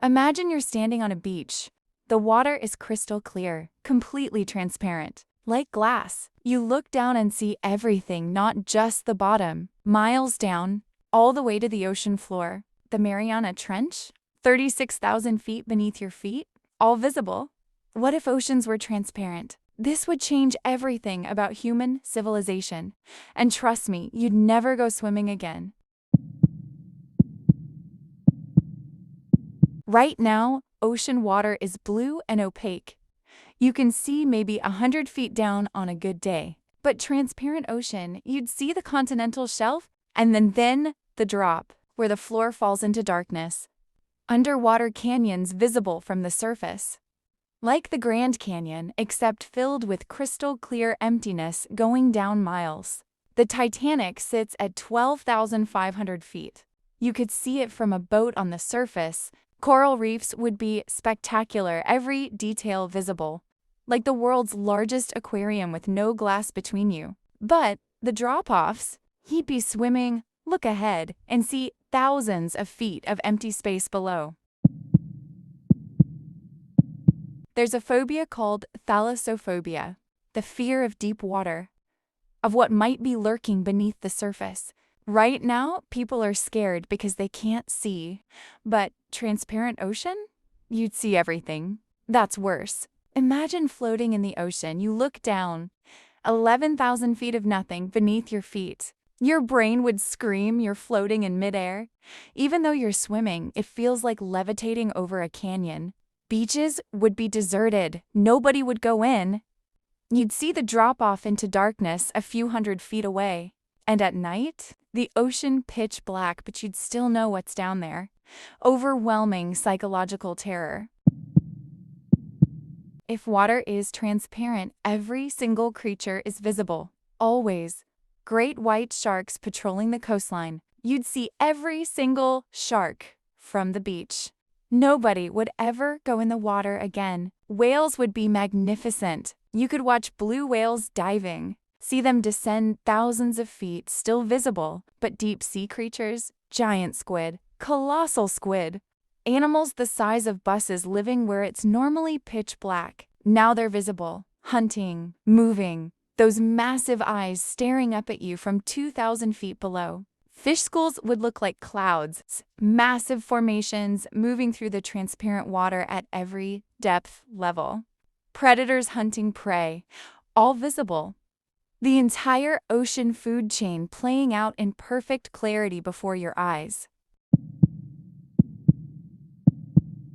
Imagine you're standing on a beach. The water is crystal clear, completely transparent, like glass. You look down and see everything, not just the bottom. Miles down, all the way to the ocean floor. The Mariana Trench, 36,000 feet beneath your feet, all visible. What if oceans were transparent? This would change everything about human civilization. And trust me, you'd never go swimming again. Right now, ocean water is blue and opaque. You can see maybe 100 feet down on a good day. But transparent ocean, you'd see the continental shelf and then the drop, where the floor falls into darkness. Underwater canyons visible from the surface. Like the Grand Canyon, except filled with crystal clear emptiness going down miles. The Titanic sits at 12,500 feet. You could see it from a boat on the surface. Coral reefs would be spectacular, every detail visible. Like the world's largest aquarium with no glass between you. But the drop-offs, you'd be swimming, look ahead, and see thousands of feet of empty space below. There's a phobia called thalassophobia, the fear of deep water, of what might be lurking beneath the surface. Right now, people are scared because they can't see. But transparent ocean? You'd see everything. That's worse. Imagine floating in the ocean. You look down, 11,000 feet of nothing beneath your feet. Your brain would scream you're floating in midair. Even though you're swimming, it feels like levitating over a canyon. Beaches would be deserted. Nobody would go in. You'd see the drop-off into darkness a few hundred feet away. And at night, the ocean pitch black, but you'd still know what's down there. Overwhelming psychological terror. If water is transparent, every single creature is visible. Always. Great white sharks patrolling the coastline. You'd see every single shark from the beach. Nobody would ever go in the water again. Whales would be magnificent. You could watch blue whales diving. See them descend thousands of feet, still visible. But deep sea creatures, giant squid, colossal squid. Animals the size of buses living where it's normally pitch black. Now they're visible, hunting, moving. Those massive eyes staring up at you from 2,000 feet below. Fish schools would look like clouds, massive formations moving through the transparent water at every depth level. Predators hunting prey, all visible. The entire ocean food chain playing out in perfect clarity before your eyes.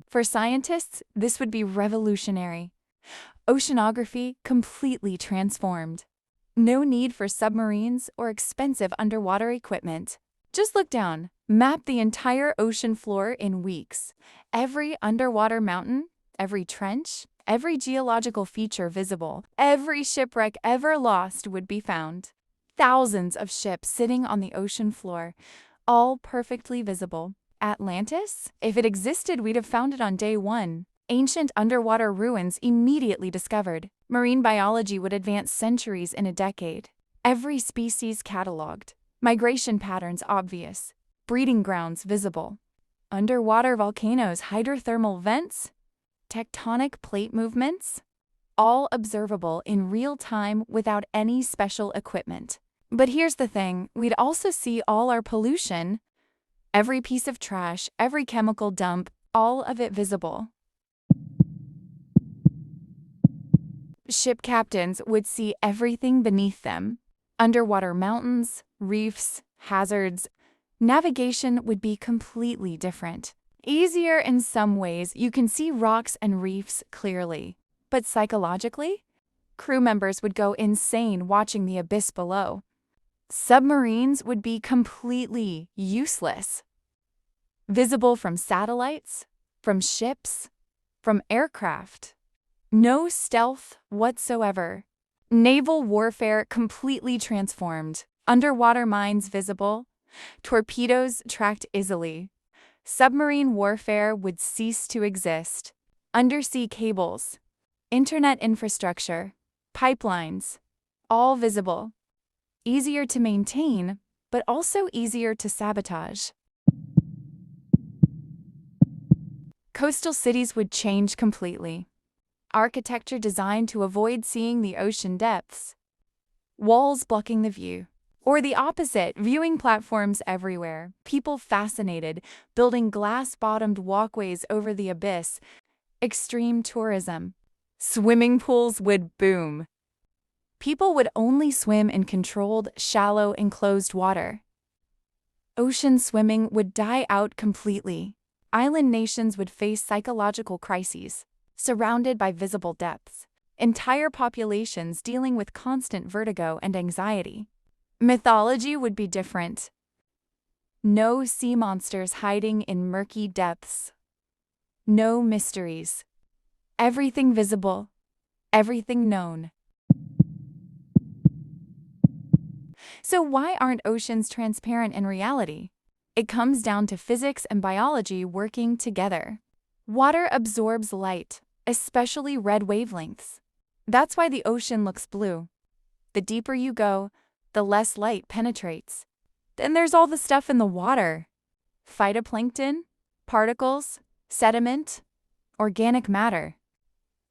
For scientists, this would be revolutionary. Oceanography completely transformed. No need for submarines or expensive underwater equipment. Just look down, map the entire ocean floor in weeks. Every underwater mountain, every trench, every geological feature visible, every shipwreck ever lost would be found. Thousands of ships sitting on the ocean floor, all perfectly visible. Atlantis? If it existed, we'd have found it on day one. Ancient underwater ruins immediately discovered. Marine biology would advance centuries in a decade. Every species cataloged. Migration patterns obvious. Breeding grounds visible. Underwater volcanoes, hydrothermal vents, tectonic plate movements, all observable in real time without any special equipment. But here's the thing, we'd also see all our pollution, every piece of trash, every chemical dump, all of it visible. Ship captains would see everything beneath them. Underwater mountains, reefs, hazards. Navigation would be completely different. Easier in some ways, you can see rocks and reefs clearly. But psychologically, crew members would go insane watching the abyss below. Submarines would be completely useless. Visible from satellites, from ships, from aircraft. No stealth whatsoever. Naval warfare completely transformed. Underwater mines visible. Torpedoes tracked easily. Submarine warfare would cease to exist. Undersea cables. Internet infrastructure. Pipelines. All visible. Easier to maintain, but also easier to sabotage. Coastal cities would change completely. Architecture designed to avoid seeing the ocean depths. Walls blocking the view. Or the opposite, viewing platforms everywhere. People fascinated, building glass-bottomed walkways over the abyss. Extreme tourism. Swimming pools would boom. People would only swim in controlled, shallow, enclosed water. Ocean swimming would die out completely. Island nations would face psychological crises, surrounded by visible depths. Entire populations dealing with constant vertigo and anxiety. Mythology would be different. No sea monsters hiding in murky depths. No mysteries. Everything visible. Everything known. So why aren't oceans transparent in reality? It comes down to physics and biology working together. Water absorbs light, especially red wavelengths. That's why the ocean looks blue. The deeper you go, the less light penetrates. Then there's all the stuff in the water. Phytoplankton, particles, sediment, organic matter.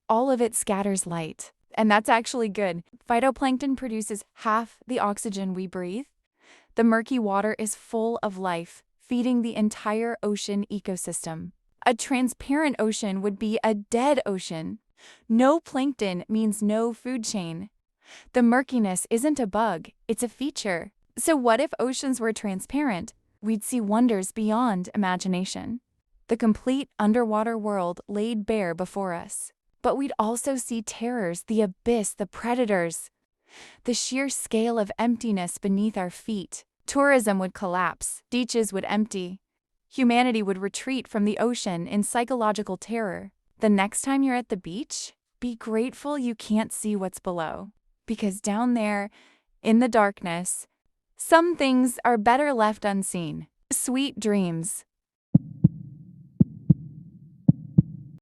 All of it scatters light. And that's actually good. Phytoplankton produces half the oxygen we breathe. The murky water is full of life, feeding the entire ocean ecosystem. A transparent ocean would be a dead ocean. No plankton means no food chain. The murkiness isn't a bug, it's a feature. So what if oceans were transparent? We'd see wonders beyond imagination. The complete underwater world laid bare before us. But we'd also see terrors, the abyss, the predators. The sheer scale of emptiness beneath our feet. Tourism would collapse, beaches would empty. Humanity would retreat from the ocean in psychological terror. The next time you're at the beach, be grateful you can't see what's below. Because down there, in the darkness, some things are better left unseen. Sweet dreams.